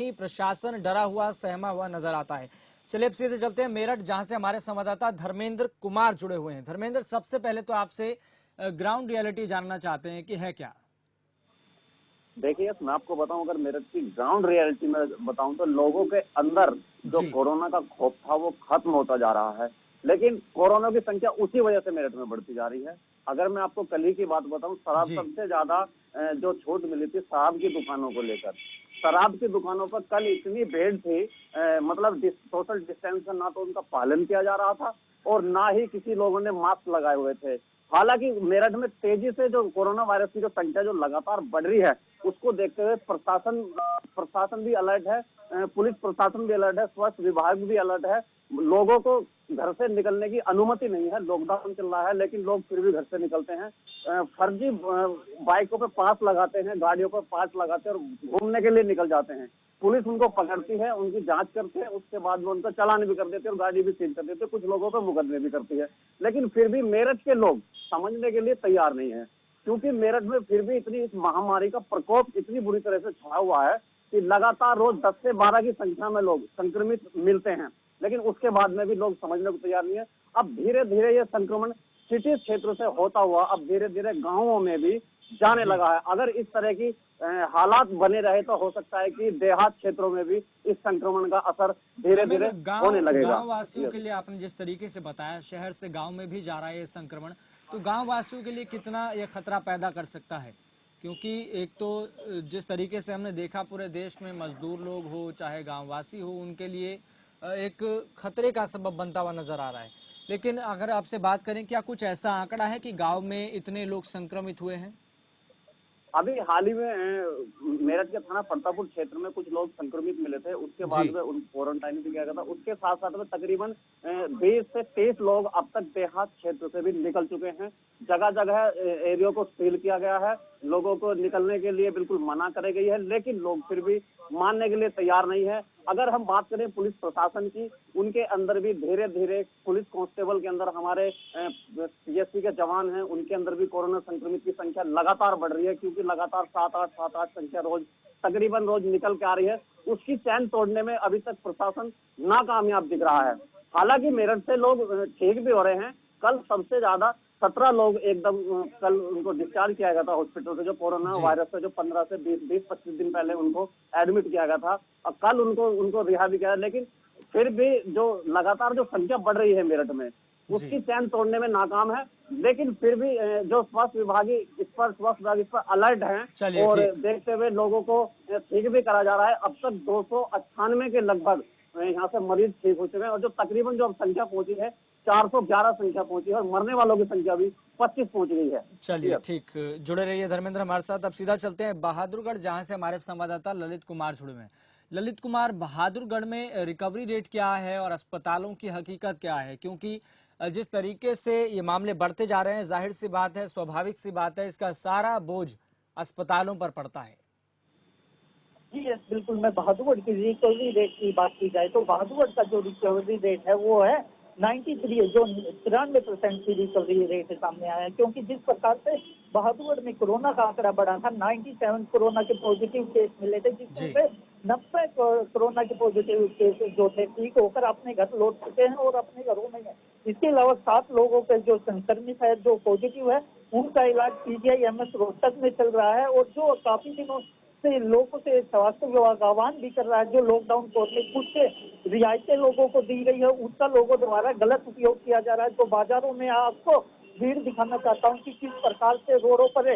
ही प्रशासन डरा हुआ सहमा हुआ नजर आता है। चलिए अब सीधे चलते हैं मेरठ, जहां से हमारे संवाददाता धर्मेंद्र कुमार जुड़े हुए हैं। धर्मेंद्र, सबसे पहले तो आपसे ग्राउंड रियलिटी जानना चाहते हैं कि है क्या। देखिए, मैं आपको बताऊं, अगर मेरठ की ग्राउंड रियलिटी में बताऊं तो लोगों के अंदर जो जी कोरोना का खौफ था वो खत्म होता जा रहा है, लेकिन कोरोना की संख्या उसी वजह से मेरठ में बढ़ती जा रही है। अगर मैं आपको कल ही की बात बताऊं, शराब जी सबसे ज्यादा जो छूट मिली थी शराब की दुकानों को लेकर। शराब की दुकानों पर कल इतनी भीड़ थी, मतलब सोशल डिस्टेंस का ना तो उनका पालन किया जा रहा था और ना ही किसी लोगों ने मास्क लगाए हुए थे। हालांकि मेरठ में तेजी से जो कोरोना वायरस की जो संख्या जो लगातार बढ़ रही है, उसको देखते हुए प्रशासन भी अलर्ट है, पुलिस प्रशासन भी अलर्ट है, स्वास्थ्य विभाग भी अलर्ट है। लोगों को घर से निकलने की अनुमति नहीं है, लॉकडाउन चल रहा है, लेकिन लोग फिर भी घर से निकलते हैं। फर्जी बाइकों पे पास लगाते हैं, गाड़ियों पर पास लगाते हैं और घूमने के लिए निकल जाते हैं। पुलिस उनको पकड़ती है, उनकी जांच करते हैं, उसके बाद वो उनका चालान भी कर देते हैं और गाड़ी भी सील कर देते हैं। कुछ लोगों पर मुकदमे भी करती है, लेकिन फिर भी मेरठ के लोग समझने के लिए तैयार नहीं है, क्योंकि मेरठ में फिर भी इतनी इस महामारी का प्रकोप इतनी बुरी तरह से छाया हुआ है कि लगातार रोज 10 से 12 की संख्या में लोग संक्रमित मिलते हैं, लेकिन उसके बाद में भी लोग समझने को तैयार नहीं है। अब धीरे धीरे ये संक्रमण सिटी क्षेत्र से होता हुआ अब धीरे धीरे गाँवों में भी जाने जी। लगा है। अगर इस तरह की हालात बने रहे तो हो सकता है कि देहात क्षेत्रों में भी इस संक्रमण का असर धीरे धीरे धर्मेंद्र, होने लगेगा। गांव वासियों के लिए आपने जिस तरीके से बताया, शहर से गांव में भी जा रहा है ये संक्रमण, तो गांव वासियों के लिए कितना ये खतरा पैदा कर सकता है? क्योंकि एक तो जिस तरीके से हमने देखा पूरे देश में मजदूर लोग हो चाहे गांववासी हो, उनके लिए एक खतरे का सबब बनता हुआ नजर आ रहा है। लेकिन अगर आपसे बात करें, क्या कुछ ऐसा आंकड़ा है कि गांव में इतने लोग संक्रमित हुए हैं? अभी हाल ही में मेरठ के थाना प्रतापपुर क्षेत्र में कुछ लोग संक्रमित मिले थे, उसके जी बाद में उन क्वारंटाइन भी किया गया था। उसके साथ साथ में तकरीबन 20 से 30 लोग अब तक देहात क्षेत्र से भी निकल चुके हैं। जगह जगह एरिया को सील किया गया है, लोगों को निकलने के लिए बिल्कुल मना कराई गई है, लेकिन लोग फिर भी मानने के लिए तैयार नहीं है। अगर हम बात करें पुलिस प्रशासन की, उनके अंदर भी धीरे धीरे पुलिस कांस्टेबल के अंदर हमारे पीएससी के जवान हैं, उनके अंदर भी कोरोना संक्रमित की संख्या लगातार बढ़ रही है, क्योंकि लगातार 7-8 संख्या रोज तकरीबन रोज निकल के आ रही है। उसकी चैन तोड़ने में अभी तक प्रशासन नाकामयाब दिख रहा है। हालांकि मेरठ से लोग ठीक भी हो रहे हैं। कल सबसे ज्यादा 17 लोग एकदम कल उनको डिस्चार्ज किया गया था हॉस्पिटल से, जो कोरोना जी। वायरस से जो 15 से 20-25 दिन पहले उनको एडमिट किया गया था। और कल उनको रिहा भी किया, लेकिन फिर भी जो लगातार जो संख्या बढ़ रही है मेरठ में, जी उसकी चैन तोड़ने में नाकाम है। लेकिन फिर भी जो स्वास्थ्य विभाग इस पर अलर्ट है चलिए और ठीक। देखते हुए लोगों को ठीक भी करा जा रहा है। अब तक 298 के लगभग यहाँ से मरीज ठीक हो चुके हैं और जो तकरीबन जो अब संख्या पहुंची है 411 संख्या पहुंची है और मरने वालों की संख्या भी 25 पहुंच गई है। चलिए ठीक, जुड़े रहिए धर्मेंद्र हमारे साथ। अब सीधा चलते हैं बहादुरगढ़, जहां से हमारे संवाददाता ललित कुमार जुड़े हुए हैं। ललित कुमार, बहादुरगढ़ में रिकवरी रेट क्या है और अस्पतालों की हकीकत क्या है? क्योंकि जिस तरीके से ये मामले बढ़ते जा रहे हैं, जाहिर सी बात है, स्वाभाविक सी बात है, इसका सारा बोझ अस्पतालों पर पड़ता है। जी यस, बिल्कुल। मैं बहादुरगढ़ की रिकवरी रेट की बात की जाए तो बहादुरगढ़ का जो रिकवरी रेट है वो है 93, जो 93% की रिकवरी रेट सामने आया है। क्योंकि जिस प्रकार से बहादुरगढ़ में कोरोना का आंकड़ा बढ़ा था, 97 कोरोना के पॉजिटिव केस मिले थे, जिसमें जी से 90 कोरोना के पॉजिटिव केस जो थे ठीक होकर अपने घर लौट चुके हैं और अपने घरों में है। इसके अलावा 7 लोगों के जो संक्रमित है, जो पॉजिटिव है, उनका इलाज पीजीआईएमएस रोहतक में चल रहा है। और जो काफी दिनों से लोगों से स्वास्थ्य विभाग आह्वान भी कर रहा है, जो लॉकडाउन कोर्ट में कुछ रियायतें लोगों को दी गई है, उसका लोगों द्वारा गलत उपयोग किया जा रहा है। तो बाजारों में आपको भीड़ दिखाना चाहता हूँ कि किस प्रकार से रोडों पर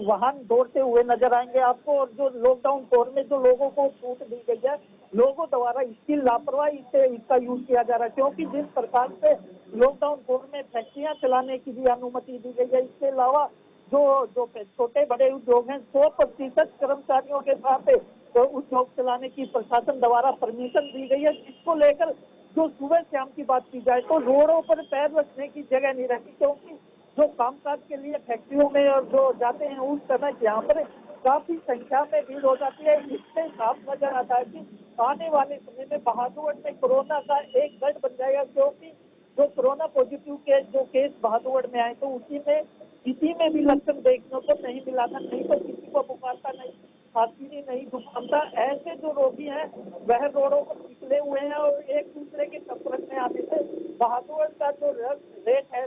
वाहन दौड़ते हुए नजर आएंगे आपको। और जो लॉकडाउन कोर्ट में जो लोगों को छूट दी गई है, लोगों द्वारा इसकी लापरवाही से इसका यूज किया जा रहा है। क्योंकि जिस प्रकार से लॉकडाउन कोर्ट में फैक्ट्रियां चलाने की भी अनुमति दी गई है, इसके अलावा जो जो छोटे बड़े उद्योग हैं 100% कर्मचारियों के साथ तो उद्योग चलाने की प्रशासन द्वारा परमिशन दी गई है, जिसको लेकर जो सुबह शाम की बात की जाए तो रोडों पर पैर रखने की जगह नहीं रहती। क्योंकि जो कामकाज के लिए फैक्ट्रियों में और जो जाते हैं उस समय यहाँ पर काफी संख्या में भीड़ हो जाती है। इससे साफ नजर आता है कि आने वाले समय में बहादुरगढ़ में कोरोना का एक गढ़ बन जाएगा। क्योंकि जो कोरोना पॉजिटिव के जो केस बहादुरगढ़ में आए तो उसी में किसी में भी लक्षण देखने को नहीं मिला था, नहीं तो किसी को बुखार था, नहीं खांसी नहीं जुकामता, ऐसे जो रोगी हैं वह रोडों पर निकले हुए हैं और एक दूसरे के संपर्क में आने से बहादुर का जो रेट है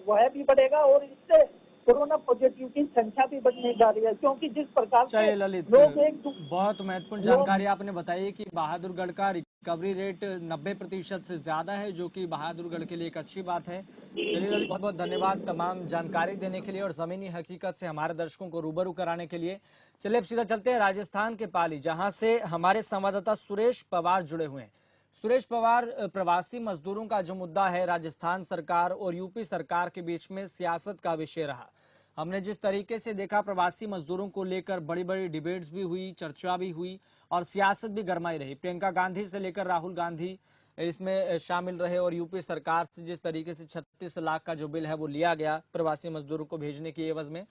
वह भी बढ़ेगा और इससे कोरोना पॉजिटिव की संख्या भी बढ़ने जा रही है, क्योंकि जिस प्रकार से चलिए ललित, लोग बहुत महत्वपूर्ण जानकारी आपने बताई कि बहादुरगढ़ का रिकवरी रेट 90% से ज्यादा है, जो कि बहादुरगढ़ के लिए एक अच्छी बात है। चलिए ललित, बहुत बहुत धन्यवाद तमाम जानकारी देने के लिए और जमीनी हकीकत से हमारे दर्शकों को रूबरू कराने के लिए। चलिए अब सीधा चलते हैं राजस्थान के पाली, जहां से हमारे संवाददाता सुरेश पवार जुड़े हुए हैं। सुरेश पवार, प्रवासी मजदूरों का जो मुद्दा है राजस्थान सरकार और यूपी सरकार के बीच में सियासत का विषय रहा। हमने जिस तरीके से देखा प्रवासी मजदूरों को लेकर बड़ी बड़ी डिबेट्स भी हुई, चर्चा भी हुई और सियासत भी गरमाई रही। प्रियंका गांधी से लेकर राहुल गांधी इसमें शामिल रहे और यूपी सरकार से जिस तरीके से 36 लाख का जो बिल है वो लिया गया प्रवासी मजदूरों को भेजने की एवज में।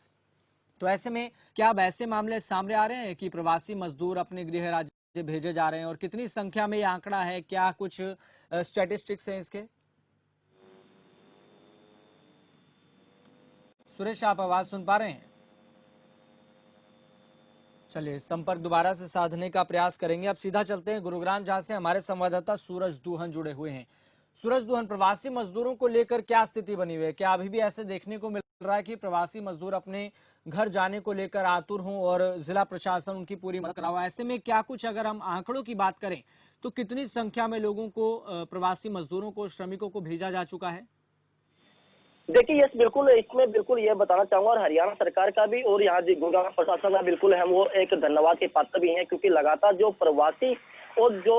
तो ऐसे में क्या अब ऐसे मामले सामने आ रहे हैं कि प्रवासी मजदूर अपने गृह राज्य भेजे जा रहे हैं और कितनी संख्या में ये आंकड़ा है, क्या कुछ स्टैटिस्टिक्स हैं इसके? सुरेश, आप आवाज सुन पा रहे हैं? चलिए संपर्क दोबारा से साधने का प्रयास करेंगे। अब सीधा चलते हैं गुरुग्राम, जहां से हमारे संवाददाता सूरज दुहन जुड़े हुए हैं। सूरज दुहन, प्रवासी मजदूरों को लेकर क्या स्थिति बनी हुई है? क्या अभी भी ऐसे देखने को मिल रहा है कि प्रवासी मजदूर अपने घर जाने को लेकर आतुर हों और जिला प्रशासन उनकी पूरी मदद करा हुआ? ऐसे में क्या कुछ अगर हम आंकड़ों की बात करें तो कितनी संख्या में लोगों को, प्रवासी मजदूरों को, श्रमिकों को भेजा जा चुका है? देखिए यस, बिल्कुल इसमें बिल्कुल ये बताना चाहूंगा, और हरियाणा सरकार का भी और यहाँ गुरुग्राम प्रशासन का बिल्कुल हम वो एक धन्यवाद के पात्र भी हैं, क्योंकि लगातार जो प्रवासी और जो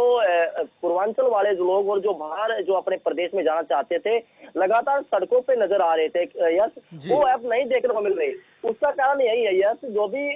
पूर्वांचल वाले लोग और जो बाहर जो अपने प्रदेश में जाना चाहते थे लगातार सड़कों पे नजर आ रहे थे यस, वो अब नहीं देखने को मिल रही। उसका कारण यही है यस, जो भी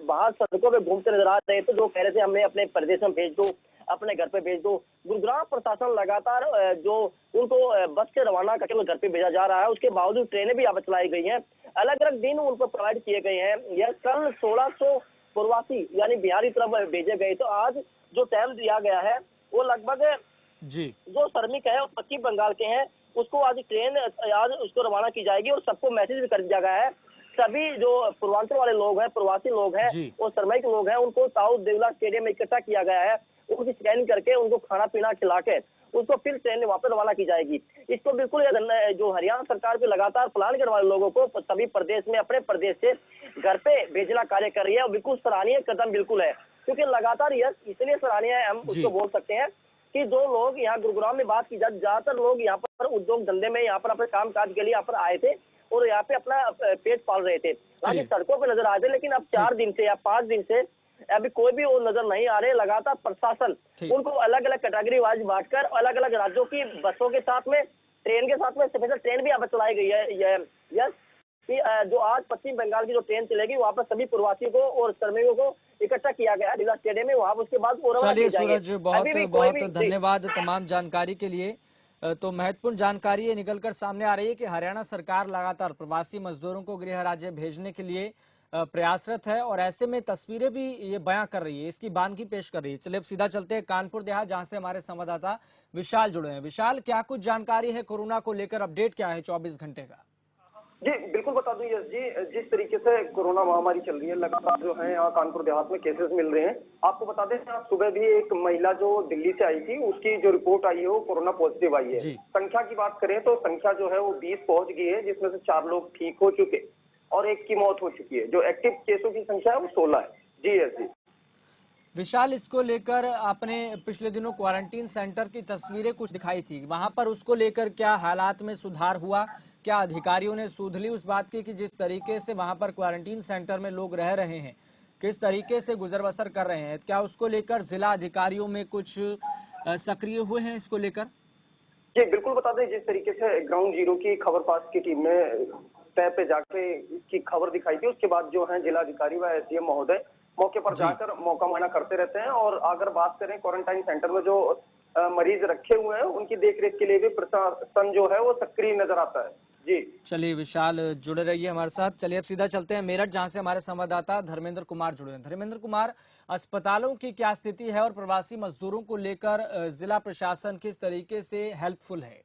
बाहर सड़कों पे घूमते नजर आ रहे थे, जो कह रहे थे हमें अपने प्रदेश में भेज दो, अपने घर पे भेज दो, गुरुग्राम प्रशासन लगातार जो उनको बस से रवाना करके घर पे भेजा जा रहा है। उसके बावजूद ट्रेनें भी यहाँ चलाई गई हैं, अलग अलग दिन उनको प्रोवाइड किए गए हैं। यह कल 1600 प्रवासी यानी बिहारी तरफ भेजे गए, तो आज जो टाइम दिया गया है वो लगभग जी जो श्रमिक है वो पश्चिम बंगाल के हैं, उसको आज ट्रेन आज उसको रवाना की जाएगी और सबको मैसेज भी कर दिया गया है। सभी जो पूर्वांचल वाले लोग हैं, प्रवासी लोग हैं और श्रमिक लोग हैं, उनको ताऊ देवला स्टेडियम में इकट्ठा किया गया है। उनकी स्कैनिंग करके उनको खाना पीना खिला के उसको फिर ट्रेन में वापस रवाना की जाएगी। इसको बिल्कुल जो हरियाणा सरकार के लगातार प्लान करने वाले लोगों को सभी प्रदेश में अपने प्रदेश से घर पे भेजना कार्य कर रही है और बिल्कुल सराहनीय कदम बिल्कुल है, क्योंकि लगातार यह इसलिए सराहनीय है, हम उसको बोल सकते हैं कि जो लोग यहाँ गुरुग्राम में बात की जाए, ज्यादातर लोग यहाँ पर उद्योग धंधे में यहाँ पर अपने काम काज के लिए यहाँ पर आए थे और यहाँ पे अपना पेट पाल रहे थे, ताकि सड़कों पे नजर आए थे। लेकिन अब 4 दिन से या 5 दिन से अभी कोई भी वो नजर नहीं आ रहे। लगातार प्रशासन उनको अलग अलग कैटेगरी वाइज बांटकर अलग अलग राज्यों की बसों के साथ में, ट्रेन के साथ में स्पेशल ट्रेन भी अब चलाई गई है यस, कि जो आज पश्चिम बंगाल की जो ट्रेन चलेगी वहाँ पर सभी प्रवासियों को और श्रमिकों को इकट्ठा किया गया जिला स्टेडियम में, वहाँ उसके बाद। चलिए सूरज, बहुत बहुत धन्यवाद तमाम जानकारी के लिए। तो महत्वपूर्ण जानकारी ये निकलकर सामने आ रही है कि हरियाणा सरकार लगातार प्रवासी मजदूरों को गृह राज्य भेजने के लिए प्रयासरत है और ऐसे में तस्वीरें भी ये बयां कर रही है, इसकी बानगी पेश कर रही है। चलिए अब सीधा चलते हैं कानपुर देहात, जहां से हमारे संवाददाता विशाल जुड़े हैं। विशाल, क्या कुछ जानकारी है कोरोना को लेकर? अपडेट क्या है 24 घंटे का? जी बिल्कुल बता दूं यस जी, जिस तरीके से कोरोना महामारी चल रही है लगातार जो है यहाँ कानपुर देहात में केसेस मिल रहे हैं। आपको बता दें आज सुबह भी एक महिला जो दिल्ली से आई थी उसकी जो रिपोर्ट आई है वो कोरोना पॉजिटिव आई है। संख्या की बात करें तो संख्या जो है वो 20 पहुंच गई है, जिसमें से 4 लोग ठीक हो चुके और 1 की मौत हो चुकी है। जो एक्टिव केसों की संख्या है वो 16 है। जी यस जी। विशाल, इसको लेकर आपने पिछले दिनों क्वारंटीन सेंटर की तस्वीरें कुछ दिखाई थी, वहां पर उसको लेकर क्या हालात में सुधार हुआ? क्या अधिकारियों ने सूध ली उस बात की कि जिस तरीके से वहां पर क्वारंटीन सेंटर में लोग रह रहे हैं, किस तरीके से गुजर बसर कर रहे हैं, क्या उसको लेकर जिला अधिकारियों में कुछ सक्रिय हुए हैं इसको लेकर? जी बिल्कुल बता दें, जिस तरीके से ग्राउंड जीरो की खबर पास की टीम ने तय पे जाके इसकी खबर दिखाई थी, उसके बाद जो है जिला अधिकारी व एसडीएम महोदय मौके पर जाकर मौका मायना करते रहते हैं। और अगर बात करें क्वारंटाइन सेंटर में जो मरीज रखे हुए हैं उनकी देखरेख के लिए भी प्रशासन जो है वो सक्रिय नजर आता है। जी चलिए विशाल, जुड़े रहिए हमारे साथ। चलिए अब सीधा चलते हैं मेरठ, जहां से हमारे संवाददाता धर्मेंद्र कुमार जुड़े हैं। धर्मेंद्र कुमार, अस्पतालों की क्या स्थिति है और प्रवासी मजदूरों को लेकर जिला प्रशासन किस तरीके से हेल्पफुल है?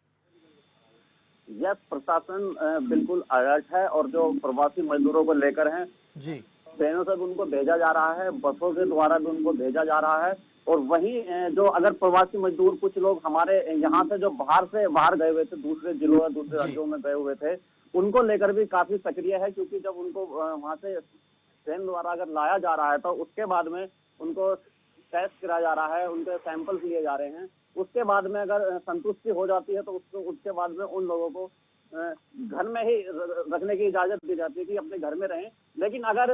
यस, प्रशासन बिल्कुल अलर्ट है और जो प्रवासी मजदूरों को लेकर है जी ट्रेनों से भी उनको भेजा जा रहा है, बसों के द्वारा भी उनको भेजा जा रहा है। और वहीं जो अगर प्रवासी मजदूर कुछ लोग हमारे यहाँ से जो बाहर गए हुए थे, दूसरे जिलों या दूसरे राज्यों में गए हुए थे, उनको लेकर भी काफी सक्रिय है, क्योंकि जब उनको वहां से ट्रेन द्वारा अगर लाया जा रहा है तो उसके बाद में उनको टेस्ट कराया जा रहा है, उनके सैंपल्स लिए जा रहे हैं। उसके बाद में अगर संतुष्टि हो जाती है तो उसके बाद में उन लोगों को घर में ही रखने की इजाजत दी जाती है कि अपने घर में रहें। लेकिन अगर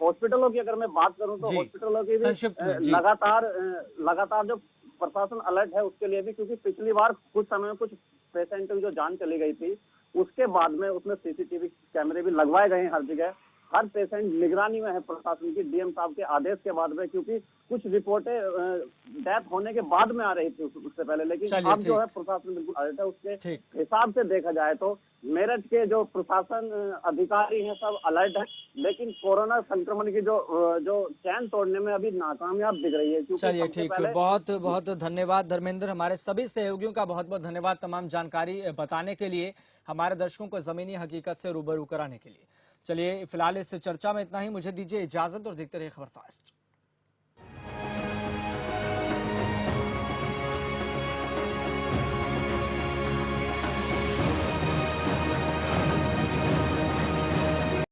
हॉस्पिटलों की अगर मैं बात करूं तो हॉस्पिटलों की भी लगातार जो प्रशासन अलर्ट है उसके लिए भी, क्योंकि पिछली बार कुछ समय में कुछ पेशेंट की जो जान चली गई थी उसके बाद में उसमें सीसीटीवी कैमरे भी लगवाए गए हैं हर जगह। हर पेशेंट निगरानी में है प्रशासन की, डीएम साहब के आदेश के बाद में, क्योंकि कुछ रिपोर्टें डेथ होने के बाद में आ रही थी उससे पहले। लेकिन अब जो है प्रशासन बिल्कुल अलर्ट है। उसके हिसाब से देखा जाए तो मेरठ के जो प्रशासन अधिकारी हैं सब अलर्ट है, लेकिन कोरोना संक्रमण की जो चैन तोड़ने में अभी नाकामयाब दिख रही है। चलिए ठीक है, बहुत बहुत धन्यवाद धर्मेंद्र, हमारे सभी सहयोगियों का बहुत बहुत धन्यवाद तमाम जानकारी बताने के लिए, हमारे दर्शकों को जमीनी हकीकत से रूबरू कराने के लिए। चलिए फिलहाल इस चर्चा में इतना ही, मुझे दीजिए इजाजत और देखते रहिए खबर फास्ट।